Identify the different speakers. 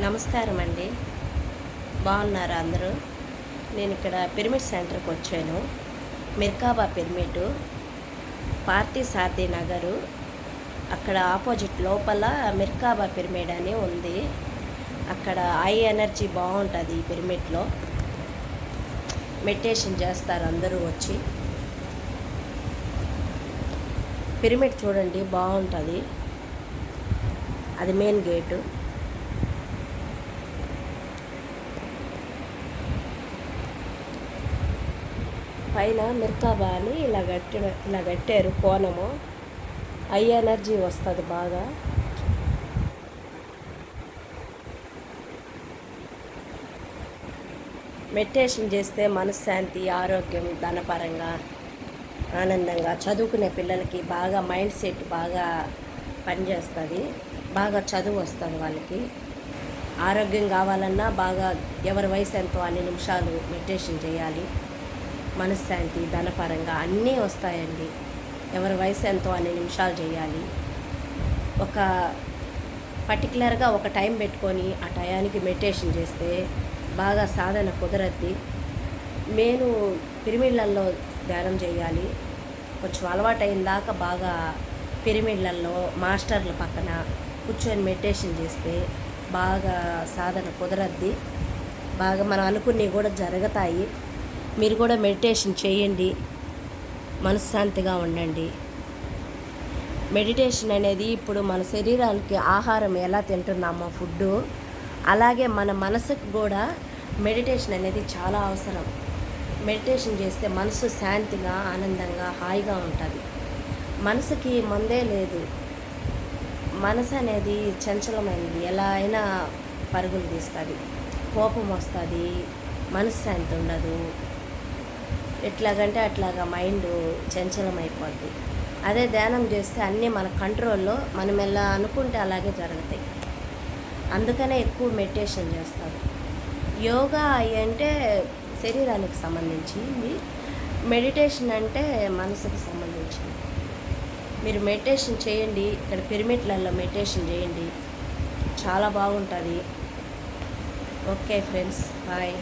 Speaker 1: నమస్కారం అండి. బాగున్నారా అందరూ? నేను ఇక్కడ పిరమిడ్ సెంటర్కి వచ్చాను. మిర్కాబా పిరమిడ్, పార్థీ సారథి నగరు. అక్కడ ఆపోజిట్ లోపల మిర్కాబా పిరమిడ్ అని ఉంది. అక్కడ హై ఎనర్జీ బాగుంటుంది. ఈ పిరమిడ్లో మెడిటేషన్ చేస్తారు అందరూ వచ్చి. పిరమిడ్ చూడండి బాగుంటుంది. అది మెయిన్ గేటు. పైన మిర్కాబా అని ఇలా కట్టారు కోణము. హై ఎనర్జీ వస్తుంది బాగా. మెడిటేషన్ చేస్తే మనశ్శాంతి, ఆరోగ్యం, ధనపరంగా ఆనందంగా, చదువుకునే పిల్లలకి బాగా మైండ్ సెట్ బాగా పనిచేస్తుంది. బాగా చదువు వస్తుంది వాళ్ళకి. ఆరోగ్యం కావాలన్నా బాగా ఎవరి వయసు ఎంతో అన్ని నిమిషాలు మెడిటేషన్ చేయాలి. మనశ్శాంతి, ధనపరంగా అన్నీ వస్తాయండి. ఎవరి వయసు ఎంతో అన్ని నిమిషాలు చేయాలి. ఒక పర్టికులర్గా ఒక టైం పెట్టుకొని ఆ టయానికి మెడిటేషన్ చేస్తే బాగా సాధన కుదరద్ది. నేను పిరమిడ్లలో ధ్యానం చేయాలి. కొంచెం అలవాటైన దాకా బాగా పిరమిడ్లలో మాస్టర్ల పక్కన కూర్చొని మెడిటేషన్ చేస్తే బాగా సాధన కుదరద్ది. బాగా మనం అనుకున్నవి కూడా జరుగుతాయి. మీరు కూడా మెడిటేషన్ చేయండి, మనశ్శాంతిగా ఉండండి. మెడిటేషన్ అనేది ఇప్పుడు మన శరీరానికి ఆహారం ఎలా తింటున్నామో ఫుడ్డు, అలాగే మన మనసుకు కూడా మెడిటేషన్ అనేది చాలా అవసరం. మెడిటేషన్ చేస్తే మనసు శాంతిగా, ఆనందంగా, హాయిగా ఉంటుంది. మనసుకి మందే లేదు. మనసు అనేది చంచలమైనది. ఎలా అయినా పరుగులు తీస్తుంది. కోపం వస్తుంది, మనశ్శాంతి ఉండదు. ఎట్లాగంటే అట్లాగా మైండ్ చంచలమైపోద్ది. అదే ధ్యానం చేస్తే అన్నీ మన కంట్రోల్లో, మనం ఎలా అనుకుంటే అలాగే జరుగుతాయి. అందుకనే ఎక్కువ మెడిటేషన్ చేస్తారు. యోగా అంటే శరీరానికి సంబంధించింది, మెడిటేషన్ అంటే మనసుకు సంబంధించింది. మీరు మెడిటేషన్ చేయండి. ఇక్కడ పిరమిడ్లలో మెడిటేషన్ చేయండి, చాలా బాగుంటుంది. Okay friends, bye.